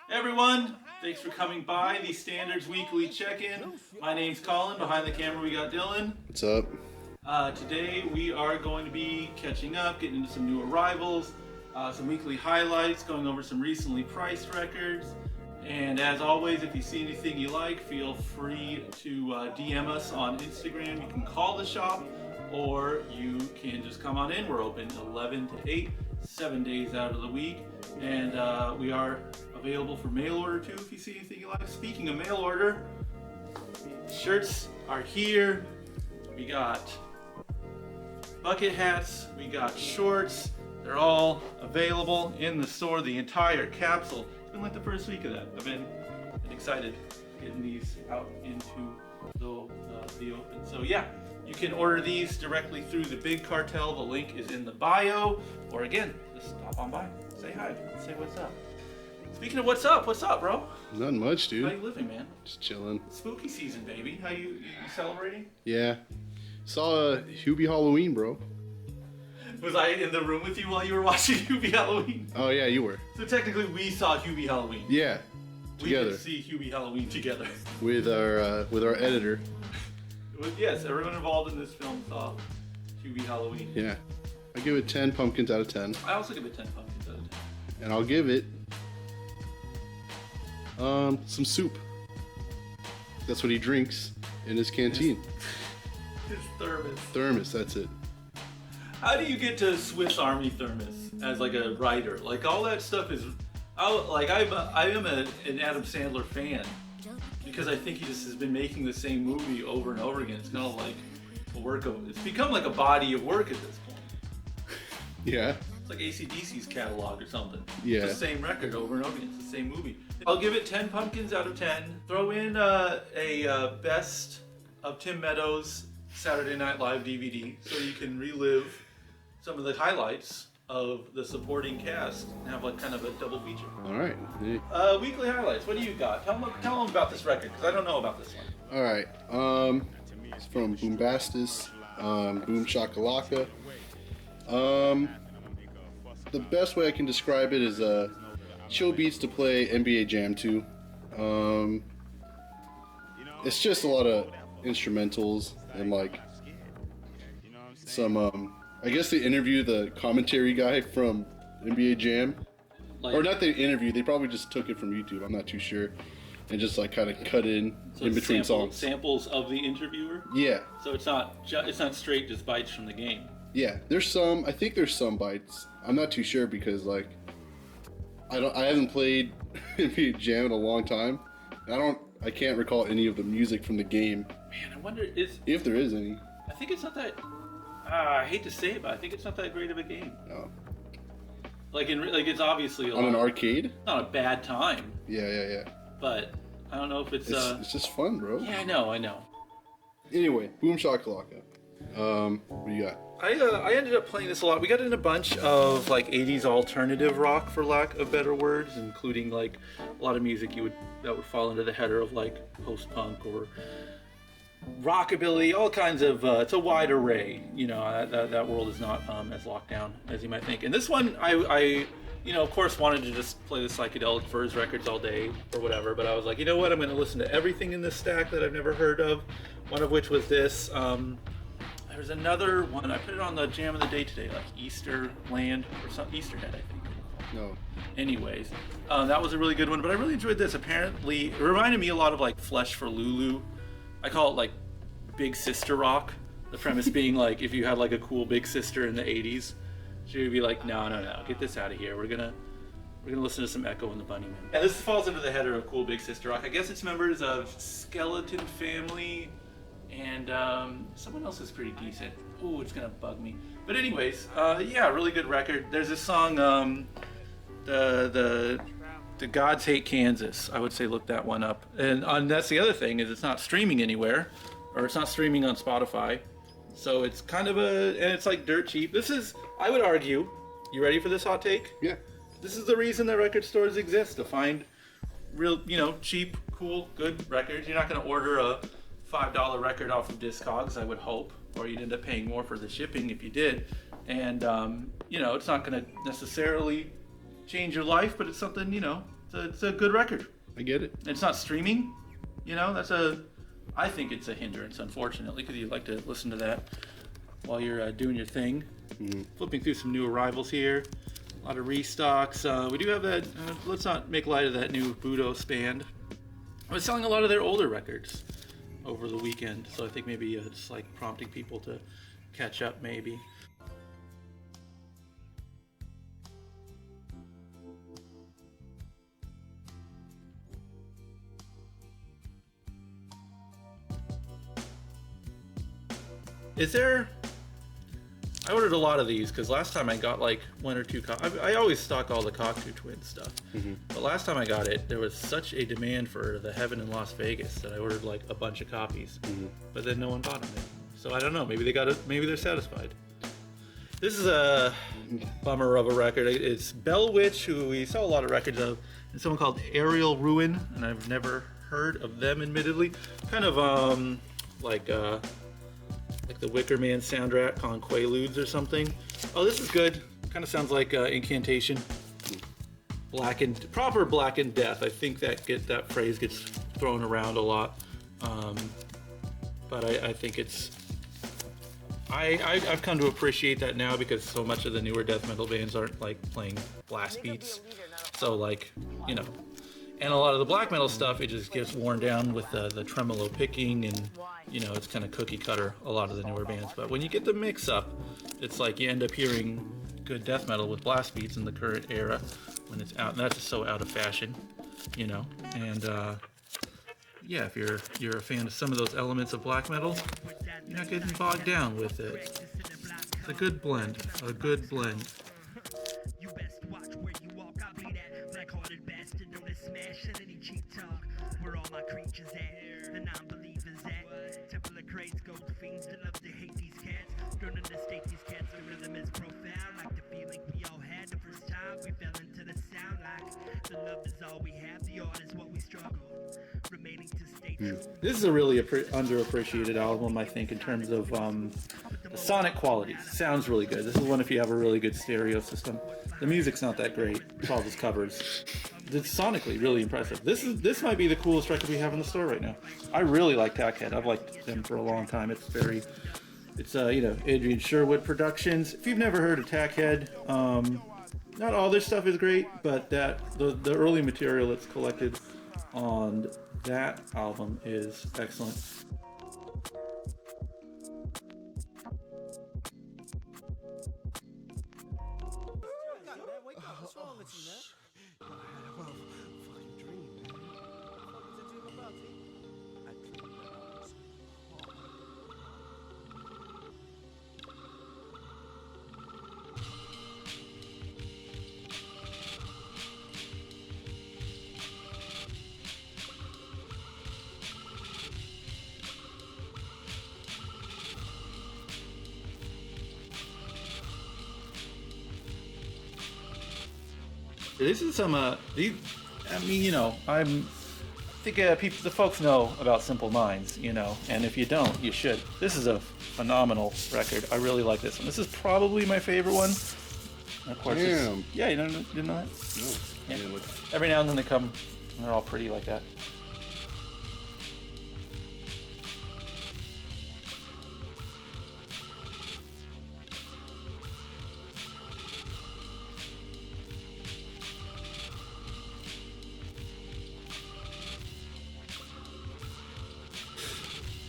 Hey everyone, thanks for coming by the Standards Weekly Check-In. My name's Colin. Behind the camera we got Dylan. What's up? Today we are going to be catching up, getting into some new arrivals, some weekly highlights, going over some recently priced records. And as always, if you see anything you like, feel free to DM us on Instagram. You can call the shop, or you can just come on in. We're open 11 to 8, 7 days out of the week. And we are available for mail order too if you see anything you like. Speaking of mail order, shirts are here. We got bucket hats, we got shorts. They're all available in the store, the entire capsule. It's been like the first week of that. I've been excited getting these out into the open. So yeah, you can order these directly through the Big Cartel. The link is in the bio. Or again, just stop on by, say hi, say what's up. Speaking of what's up, bro? Nothing much, dude. How you living, man? Just chilling. Spooky season, baby. How you celebrating? Yeah. Saw Hubie Halloween, bro. Was I in the room with you while you were watching Hubie Halloween? Oh yeah, you were. So technically we saw Hubie Halloween. Yeah. Together. We did see Hubie Halloween together. With our editor. Yes, everyone involved in this film saw Hubie Halloween. Yeah. I give it 10 pumpkins out of 10. I also give it 10 pumpkins out of 10. And I'll give it some soup. That's what he drinks in his canteen. His thermos. Thermos, that's it. How do you get to Swiss Army thermos as like a writer? Like all that stuff is, I am an Adam Sandler fan because I think he just has been making the same movie over and over again. It's kind of like a work of, it's become like a body of work at this point. Yeah. It's like AC/DC's catalog or something. Yeah. It's the same record over and over again. It's the same movie. I'll give it 10 pumpkins out of 10. Throw in a best of Tim Meadows' Saturday Night Live DVD so you can relive some of the highlights of the supporting cast and have like kind of a double feature. All right. Yeah. Weekly highlights. What do you got? Tell them about this record because I don't know about this one. All right. It's from Boombastis, Boom Shakalaka. The best way I can describe it is chill beats to play NBA Jam to. It's just a lot of instrumentals and like some I guess they interviewed the commentary guy from NBA Jam. Or not the interview, they probably just took it from YouTube, I'm not too sure. And just like kind of cut in between songs. Samples of the interviewer? Yeah. So it's not straight just bites from the game. Yeah, I think there's some bites. I'm not too sure because like I haven't played NBA Jam in a long time. I can't recall any of the music from the game. Man, I wonder if there is any. I think it's not that I hate to say it, but I think it's not that great of a game. No. Like it's obviously on an arcade? Not a bad time. Yeah. But I don't know if it's just fun, bro. Yeah, I know. Anyway, Boom Shakalaka. What do you got? I ended up playing this a lot. We got in a bunch of like 80s alternative rock, for lack of better words, including like a lot of music that would fall into the header of like post-punk or rockabilly, all kinds of. It's a wide array. You know, that world is not as locked down as you might think. And this one, I of course wanted to just play the psychedelic furs records all day or whatever. But I was like, you know what? I'm going to listen to everything in this stack that I've never heard of. One of which was this. There's another one. I put it on the jam of the day today, like Easterland or something. Easterhead, I think. No. Anyways, that was a really good one. But I really enjoyed this. Apparently, it reminded me a lot of like Flesh for Lulu. I call it like Big Sister rock. The premise being like if you had like a cool big sister in the 80s, she would be like, no, get this out of here. We're gonna listen to some Echo and the Bunnymen. And this falls into the header of cool big sister rock. I guess it's members of Skeleton Family. And someone else is pretty decent. Ooh, it's gonna bug me. But anyways, yeah, really good record. There's this song, the Gods Hate Kansas. I would say look that one up. And that's the other thing is it's not streaming anywhere, or it's not streaming on Spotify. So it's kind of and it's like dirt cheap. This is, I would argue, you ready for this hot take? Yeah. This is the reason that record stores exist, to find real, cheap, cool, good records. You're not gonna order a $5 record off of Discogs, I would hope, or you'd end up paying more for the shipping if you did. And it's not going to necessarily change your life, but it's something it's a good record. I get it. It's not streaming, you know. I think it's a hindrance, unfortunately, because you like to listen to that while you're doing your thing. Mm-hmm. Flipping through some new arrivals here, a lot of restocks. We do have that. Let's not make light of that new Budo Spand. I was selling a lot of their older records over the weekend, so I think maybe it's like prompting people to catch up, maybe. I ordered a lot of these because last time I got like one or two I always stock all the Cocteau Twins stuff. Mm-hmm. But last time I got it, there was such a demand for the Heaven in Las Vegas that I ordered like a bunch of copies. Mm-hmm. But then no one bought them. So I don't know. Maybe they got it. Maybe they're satisfied. This is a bummer of a record. It's Bell Witch, who we sell a lot of records of, and someone called Aerial Ruin, and I've never heard of them, admittedly. Kind of like the Wicker Man soundtrack on Quaaludes or something. Oh, this is good. Kind of sounds like Incantation. Proper Blackened Death. I think that phrase gets thrown around a lot. But I think it's... I've come to appreciate that now because so much of the newer death metal bands aren't like playing blast beats. So like, you know, and a lot of the black metal stuff, it just gets worn down with the tremolo picking, and you know, it's kind of cookie cutter, a lot of the newer bands. But when you get the mix up, it's like you end up hearing good death metal with blast beats in the current era when it's out, and that's just so out of fashion, you know. And yeah, if you're a fan of some of those elements of black metal, you're not getting bogged down with it. It's a good blend, a good blend. You best watch where you walk. I'll be that black-hearted bastard known as Smash at any cheap talk. Where all my creatures at, the non-believers at. Temple of crates, gold fiends that love to hate these cats. Learning to state these cats, the rhythm is profound. Like the feeling we all had the first time we fell into the sound. Like the love is all we have, the art is what we struggle. Remaining to stay true. This is a really underappreciated album, I think, in terms of the sonic quality. Sounds really good. This is one if you have a really good stereo system. The music's not that great. It's all just covers. It's sonically really impressive. This might be the coolest record we have in the store right now. I really like Tackhead. I've liked them for a long time. It's you know, Adrian Sherwood Productions. If you've never heard of Tackhead, not all their stuff is great, but the early material that's collected on that album is excellent. What's wrong with you, man? I had a fucking dream, man. What was the dream about, T? I dreamed that I was This is some I mean, you know, I think the folks know about Simple Minds, you know, and if you don't, you should. This is a phenomenal record. I really like this one. This is probably my favorite one. And of course, Damn. Yeah, you didn't know that? No. Yeah. Yeah, look. Every now and then they come, and they're all pretty like that.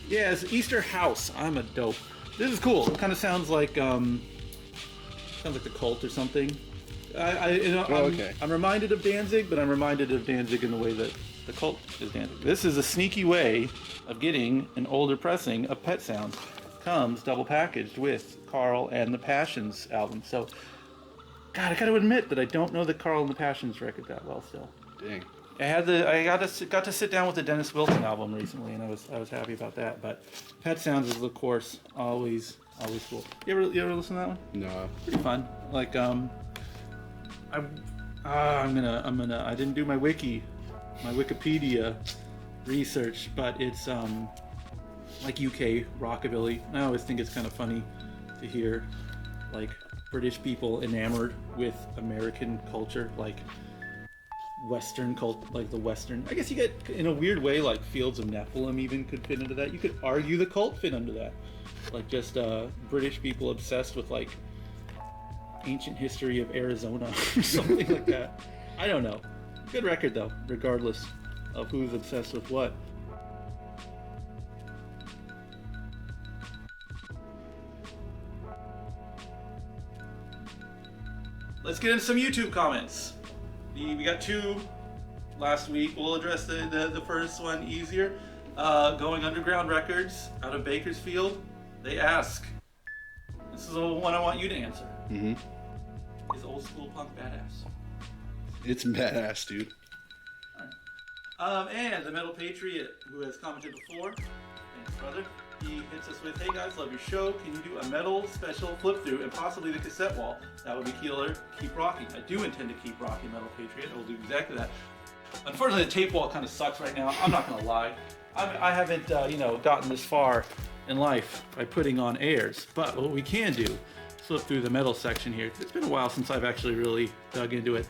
Yeah, it's Easter House. I'm a dope. This is cool. It kind of sounds like the Cult or something. Okay. I'm reminded of Danzig, but I'm reminded of Danzig in the way that the Cult is Danzig. This is a sneaky way of getting an older pressing of Pet Sounds. Comes double packaged with Carl and the Passions album. So, God, I gotta admit that I don't know the Carl and the Passions record that well still. Dang. I got to sit down with the Dennis Wilson album recently, and I was happy about that. But Pet Sounds is, of course, always cool. You ever listen to that one? No. Pretty fun. Like I didn't do my Wikipedia research, but it's like UK rockabilly. And I always think it's kind of funny to hear like British people enamored with American culture, like Western cult, like the Western. I guess you get, in a weird way, like Fields of Nephilim even could fit into that. You could argue the cult fit under that, like just British people obsessed with like ancient history of Arizona or something like that. I don't know. Good record though, regardless of who's obsessed with what. Let's get into some YouTube comments. We got 2 last week. We'll address the first one easier. Going Underground Records out of Bakersfield. They ask, this is the one I want you to answer. Mm-hmm. Is old school punk badass? It's badass, dude. And the Metal Patriot, who has commented before, thanks brother, he hits us with, hey guys, love your show. Can you do a metal special flip through and possibly the cassette wall? That would be killer. Keep rocking. I do intend to keep rocking, Metal Patriot. I will do exactly that. Unfortunately, the tape wall kind of sucks right now. I'm not going to lie. I haven't, gotten this far in life by putting on airs. But what we can do is flip through the metal section here. It's been a while since I've actually really dug into it.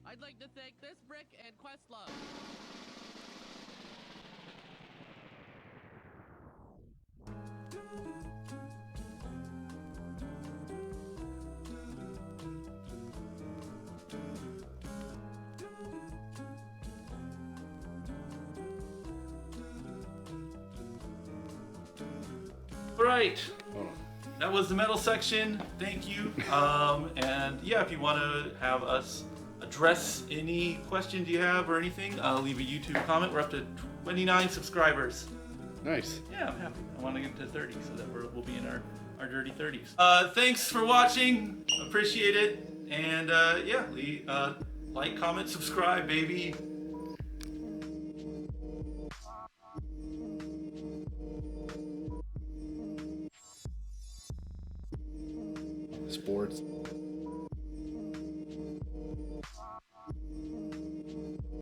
I'd like to thank this brick and Questlove. All right. That was the metal section. Thank you. And yeah, if you want to have us address any questions you have or anything, leave a YouTube comment. We're up to 29 subscribers. Nice. Yeah, I'm happy. I want to get to 30 so that we'll be in our dirty 30s. Thanks for watching. Appreciate it. And yeah, like, comment, subscribe, baby. Sports.